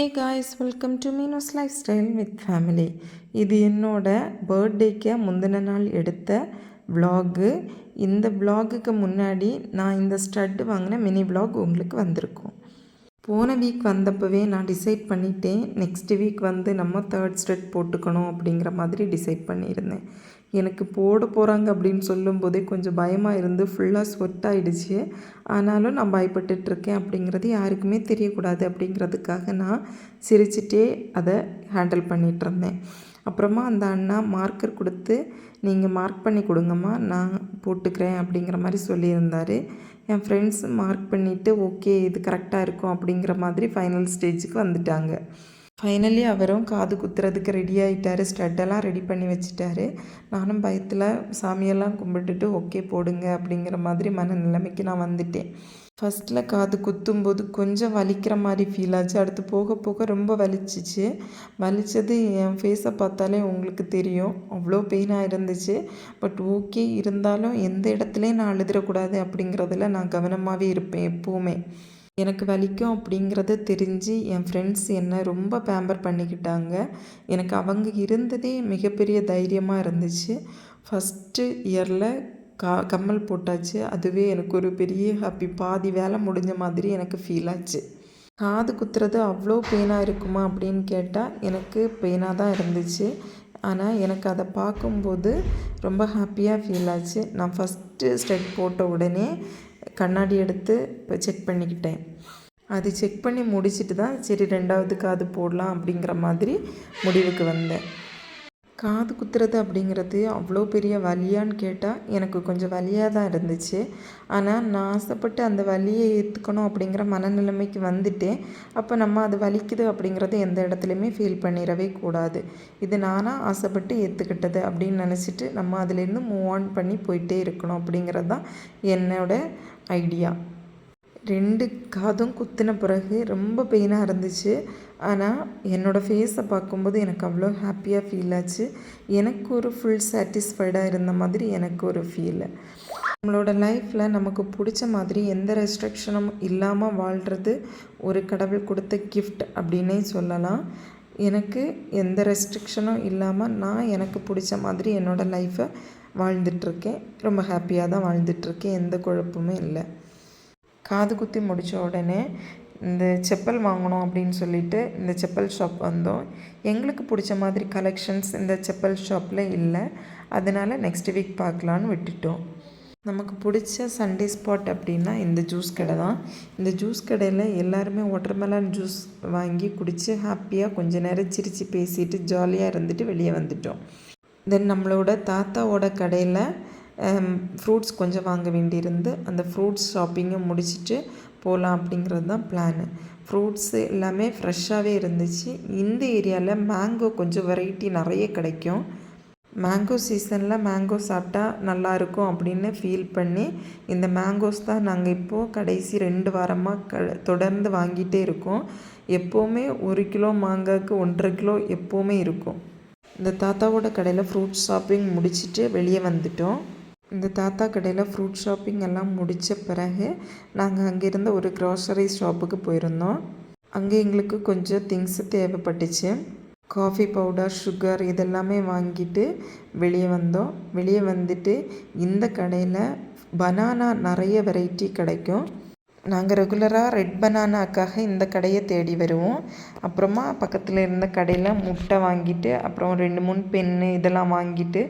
Hey guys, welcome to Meeno's lifestyle with family. இது என்னோட பர்த்டேக்கு முந்தின நாள் எடுத்த விலாகு. இந்த விலாகுக்கு முன்னாடி நான் இந்த ஸ்டட் வாங்கின மினி விலாக் உங்களுக்கு வந்திருக்கும். போன வீக் வந்தப்பவே நான் டிசைட் பண்ணிட்டேன், நெக்ஸ்ட் வீக் வந்து நம்ம தேர்ட் ஸ்டட் போட்டுக்கணும் அப்படிங்கிற மாதிரி டிசைட் பண்ணியிருந்தேன். எனக்கு போட போகிறாங்க அப்படின்னு சொல்லும்போதே கொஞ்சம் பயமாக இருந்து ஃபுல்லாக ஸ்வெட் ஆகிடுச்சு. ஆனாலும் நான் பயப்பட்டுட்ருக்கேன் அப்படிங்கிறது யாருக்குமே தெரியக்கூடாது அப்படிங்கிறதுக்காக நான் சிரிச்சிட்டே அதை ஹேண்டில் பண்ணிகிட்ருந்தேன். அப்புறமா அந்த அண்ணா மார்க்கர் கொடுத்து, நீங்கள் மார்க் பண்ணி கொடுங்கம்மா, நான் போட்டுக்கிறேன் அப்படிங்கிற மாதிரி சொல்லியிருந்தார். என் ஃப்ரெண்ட்ஸ் மார்க் பண்ணிவிட்டு ஓகே இது கரெக்டாக இருக்கும் அப்படிங்கிற மாதிரி ஃபைனல் ஸ்டேஜுக்கு வந்துட்டாங்க. ஃபைனலி அவரும் காது குத்துறதுக்கு ரெடி ஆகிட்டார், ஸ்டட்டெல்லாம் ரெடி பண்ணி வச்சுட்டாரு. நானும் பயத்தில் சாமியெல்லாம் கும்பிட்டுட்டு ஓகே போடுங்க அப்படிங்கிற மாதிரி மனநிலைமைக்கு நான் வந்துட்டேன். ஃபஸ்ட்டில் காது குத்தும்போது கொஞ்சம் வலிக்கிற மாதிரி ஃபீல் ஆச்சு. அடுத்து போக போக ரொம்ப வலிச்சிச்சு. வலித்தது என் ஃபேஸை பார்த்தாலே உங்களுக்கு தெரியும், அவ்வளோ பெயினாக இருந்துச்சு. பட் ஓகே, இருந்தாலும் எந்த இடத்துலையும் நான் அழுதுறக்கூடாது அப்படிங்கிறதுல நான் கவனமாகவே இருப்பேன் எப்போவுமே. எனக்கு வலிக்கும் அப்படிங்கிறத தெரிஞ்சு என் ஃப்ரெண்ட்ஸ் என்னை ரொம்ப பேம்பர் பண்ணிக்கிட்டாங்க. எனக்கு அவங்க இருந்ததே மிகப்பெரிய தைரியமாக இருந்துச்சு. ஃபஸ்ட்டு இயரில் கம்மல் போட்டாச்சு. அதுவே எனக்கு ஒரு பெரிய ஹாப்பி. பாதி வேலை முடிஞ்ச மாதிரி எனக்கு ஃபீல் ஆச்சு. காது குத்துறது அவ்வளோ பெயினாக இருக்குமா அப்படின்னு கேட்டால் எனக்கு பெயினாக தான் இருந்துச்சு. ஆனால் எனக்கு அதை பார்க்கும்போது ரொம்ப ஹாப்பியாக ஃபீல் ஆச்சு. நான் ஃபஸ்ட்டு ஸ்டெப் போட்ட உடனே கண்ணாடி எடுத்து இப்போ செக் பண்ணிக்கிட்டேன். அது செக் பண்ணி முடிச்சுட்டு தான் சரி ரெண்டாவது காது போடலாம் அப்படிங்கிற மாதிரி முடிவுக்கு வந்தேன். காது குத்துறது அப்படிங்கிறது அவ்வளோ பெரிய வலியான்னு கேட்டால் எனக்கு கொஞ்சம் வலியாக தான் இருந்துச்சு. ஆனால் நான் ஆசைப்பட்டு அந்த வலியை ஏற்றுக்கணும் அப்படிங்கிற மனநிலைமைக்கு வந்துட்டேன். அப்போ நம்ம அது வலிக்குது அப்படிங்கிறது எந்த இடத்துலையுமே ஃபீல் பண்ணிடவே கூடாது. இது நானாக ஆசைப்பட்டு ஏற்றுக்கிட்டது அப்படின்னு நினச்சிட்டு நம்ம அதுலேருந்து மூவ் ஆன் பண்ணி போயிட்டே இருக்கணும் அப்படிங்கிறது தான் என்னோடய ஐடியா. 2 காதும் குத்தின பிறகு ரொம்ப பெயினாக இருந்துச்சு. ஆனால் என்னோடய ஃபேஸை பார்க்கும்போது எனக்கு அவ்வளோ ஹாப்பியாக ஃபீல் ஆச்சு. எனக்கு ஒரு ஃபுல் சாட்டிஸ்ஃபைடாக இருந்த மாதிரி எனக்கு ஒரு ஃபீலு. நம்மளோட லைஃப்பில் நமக்கு பிடிச்ச மாதிரி எந்த ரெஸ்ட்ரிக்ஷனும் இல்லாமல் வாழ்கிறது ஒரு கடவுள் கொடுத்த கிஃப்ட் அப்படின்னே சொல்லலாம். எனக்கு எந்த ரெஸ்ட்ரிக்ஷனும் இல்லாமல் நான் எனக்கு பிடிச்ச மாதிரி என்னோடய லைஃப்பை வாழ்ந்துட்டுருக்கேன். ரொம்ப ஹாப்பியாக தான் வாழ்ந்துட்டுருக்கேன், எந்த குழப்பமும் இல்லை. காது குத்தி முடித்த உடனே இந்த செப்பல் வாங்கணும் அப்படின்னு சொல்லிட்டு இந்த செப்பல் ஷாப் வந்தோம். எங்களுக்கு பிடிச்ச மாதிரி கலெக்ஷன்ஸ் இந்த செப்பல் ஷாப்பில் இல்லை. அதனால் நெக்ஸ்ட் வீக் பார்க்கலான்னு விட்டுட்டோம். நமக்கு பிடிச்ச சண்டே ஸ்பாட் அப்படின்னா இந்த ஜூஸ் கடை தான். இந்த ஜூஸ் கடையில் எல்லாருமே வாட்டர்மெலன் ஜூஸ் வாங்கி குடித்து ஹாப்பியாக கொஞ்சம் நேரம் சிரித்து பேசிட்டு ஜாலியாக இருந்துட்டு வெளியே வந்துட்டோம். தென் நம்மளோட தாத்தாவோட கடையில் ஃப்ரூட்ஸ் கொஞ்சம் வாங்க வேண்டியிருந்து அந்த ஃப்ரூட்ஸ் ஷாப்பிங்கை முடிச்சுட்டு போகலாம் அப்படிங்கிறது தான் பிளானு. ஃப்ரூட்ஸு எல்லாமே ஃப்ரெஷ்ஷாகவே இருந்துச்சு. இந்த ஏரியாவில் மேங்கோ கொஞ்சம் வெரைட்டி நிறைய கிடைக்கும். மேங்கோ சீசனில் மேங்கோ சாப்பிட்டா நல்லாயிருக்கும் அப்படின்னு ஃபீல் பண்ணி இந்த மேங்கோஸ் தான் நாங்கள் இப்போது கடைசி 2 வாரமாக தொடர்ந்து வாங்கிட்டே இருக்கோம். எப்போவுமே 1 கிலோ மாங்காய்க்கு 1.5 கிலோ எப்போவுமே இருக்கும். இந்த தாத்தாவோட கடையில் ஃப்ரூட் ஷாப்பிங் முடிச்சுட்டு வெளியே வந்துட்டோம். இந்த தாத்தா கடையில் ஃப்ரூட் ஷாப்பிங் எல்லாம் முடித்த பிறகு நாங்கள் அங்கேருந்து ஒரு க்ராசரி ஷாப்புக்கு போயிருந்தோம். அங்கே எங்களுக்கு கொஞ்சம் திங்ஸு தேவைப்பட்டுச்சு. காஃபி பவுடர், சுகர் இதெல்லாமே வாங்கிட்டு வெளியே வந்தோம். வெளியே வந்துட்டு இந்த கடையில் பனானா நிறைய வெரைட்டி கிடைக்கும். நாங்கள் ரெகுலராக ரெட் பனானாக்காக இந்த கடையை தேடி வருவோம். அப்புறமா பக்கத்தில் இருந்த கடையில் முட்டை வாங்கிட்டு அப்புறம் 2-3 பென்னு இதெல்லாம் வாங்கிட்டு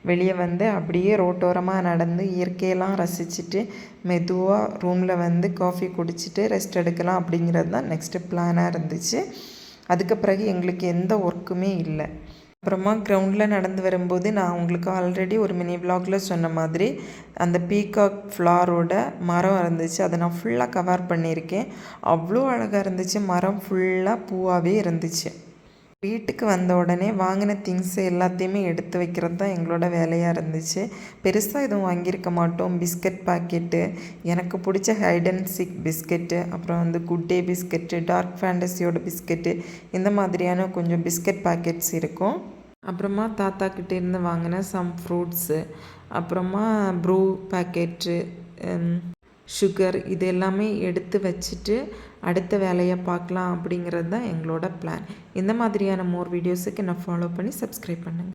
வெளியே வந்து அப்படியே ரோட்டோரமாக நடந்து இயற்கையெல்லாம் ரசிச்சுட்டு மெதுவாக ரூமில் வந்து காஃபி குடிச்சிட்டு ரெஸ்ட் எடுக்கலாம் அப்படிங்கிறது தான் நெக்ஸ்ட்டு பிளானாக இருந்துச்சு. அதுக்கு பிறகு எங்களுக்கு எந்த ஒர்க்குமே இல்லை. அப்புறமா கிரவுண்டில் நடந்து வரும்போது நான் உங்களுக்கு ஆல்ரெடி ஒரு மினி விலாகில் சொன்ன மாதிரி அந்த பீகாக் ஃப்ளாரோட மரம் இருந்துச்சு. அதை நான் ஃபுல்லாக கவர் பண்ணியிருக்கேன். அவ்வளோ அழகாக இருந்துச்சு. மரம் ஃபுல்லாக பூவாகவே இருந்துச்சு. வீட்டுக்கு வந்த உடனே வாங்கின திங்ஸு எல்லாத்தையுமே எடுத்து வைக்கிறது தான் எங்களோட வேலையாக இருந்துச்சு. பெருசாக எதுவும் வாங்கியிருக்க மாட்டோம். பிஸ்கட் பாக்கெட்டு, எனக்கு பிடிச்ச ஹைட் அண்ட் சீக் பிஸ்கெட்டு, அப்புறம் வந்து குட் டே பிஸ்கெட்டு, டார்க் ஃபேண்டஸியோட பிஸ்கெட்டு, இந்த மாதிரியான கொஞ்சம் பிஸ்கட் பாக்கெட்ஸ் இருக்கும். அப்புறமா தாத்தாக்கிட்ட இருந்து வாங்கின சம் ஃப்ரூட்ஸு, அப்புறமா ப்ரூ பேக்கெட்டு, சுகர் இது எல்லாமே எடுத்து வச்சுட்டு அடுத்த வேலையை பார்க்கலாம் அப்படிங்கிறது தான் எங்களோட பிளான். இந்த மாதிரியான மோர் வீடியோஸுக்கு நான் ஃபாலோ பண்ணி சப்ஸ்கிரைப் பண்ணுங்கள்.